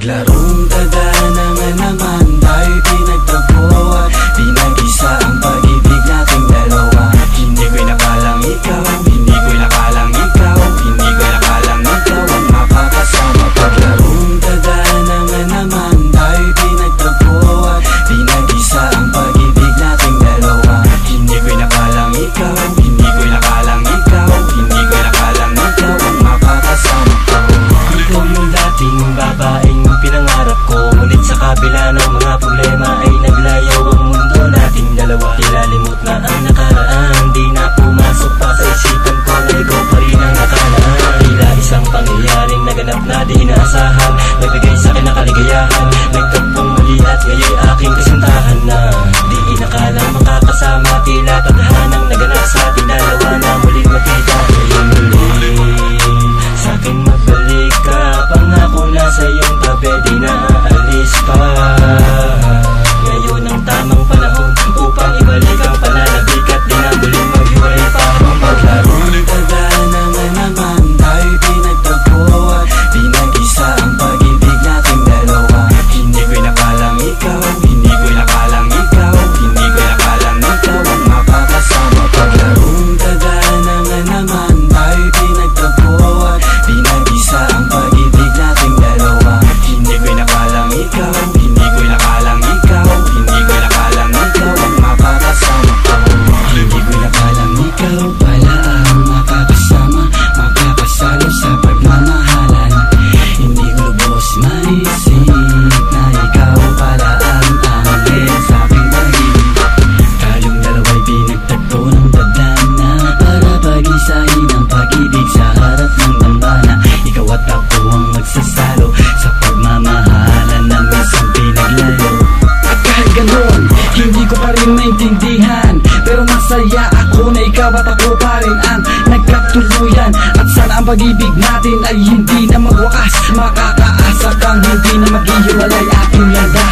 Paglarong tadhana nga naman tayo'y pinagtagpo at di nag-isa ang pag-ibig nating dalawa. Hindi ko'y nakalang ikaw, hindi ko'y nakalang ikaw, hindi ko'y nakalang ikaw ang makakasama. Paglarong tadhana nga naman tayo'y pinagtagpo at di nag-isa ang pag-ibig nating dalawa. Hindi ko'y nakalang ikaw, hindi ko'y nakalang ikaw, hindi ko'y nakalang ikaw ang makakasama ko. Ikaw yung dating babaeng pinangarap ko, ngunit sa kabila ng mga problema ay naglayaw ang mundo nating dalawa. Ilalimot na ang nakaraan, di na pumasok pa sa isipan ko na ikaw pa rin ang nakalaan. Tila isang pangyayaring naganap na di inaasahan, nagbigay sa'kin na kaligayahan, nagtagpong muli at ngayon aking kasintahan na. Di inakalang makakasama, tila tadhanang naganap sa ating dalawa na muling magkita. Ngayon muli sa'kin magbalik ka, pangako na sa iyong tabi di na aalis pa. Ngayon ang tamang panahon upang ibalik ang pananabik at di na muling maghiwalay pa. Paglarong tadhana nga naman tayo'y pinagtagpo at di nag-isa ang pag-ibig nating dalawa. Hindi ko'y nakalang ikaw, hindi ko'y nakalang ikaw, hindi ko'y nakalang ikaw ang makakasama. Paglarong tadhana nga naman tayo'y pinagtagpo at di nag-isa ang pag-ibig nating dalawa. Hindi ko'y nakalang ikaw, hindi ko'y nakalang ikaw, hindi ko'y nakalang ikaw ang makakasama ko. Hindi ko'y nakalang ikaw pala ang makakasama, makakasalo sa pagmamahalan. Hindi ko lubos maisip na ikaw pala ang anghel sa aking pag-ibig. Tayong dalawa'y pinagtagpo ng tadhana para pag-isahin ang pag-ibig sa harap ng dambana. Ikaw at ako ang magsasalo sa pagmamahalan na minsan pinaglayo. At kahit ganon, hindi ko pa rin maintindihan, pero masaya ako na ikaw at ako pa rin ang nagkatuluyan. At sana ang pag-ibig natin ay hindi na magwakas, makakaasa kang hindi na maghihiwalay aking landas.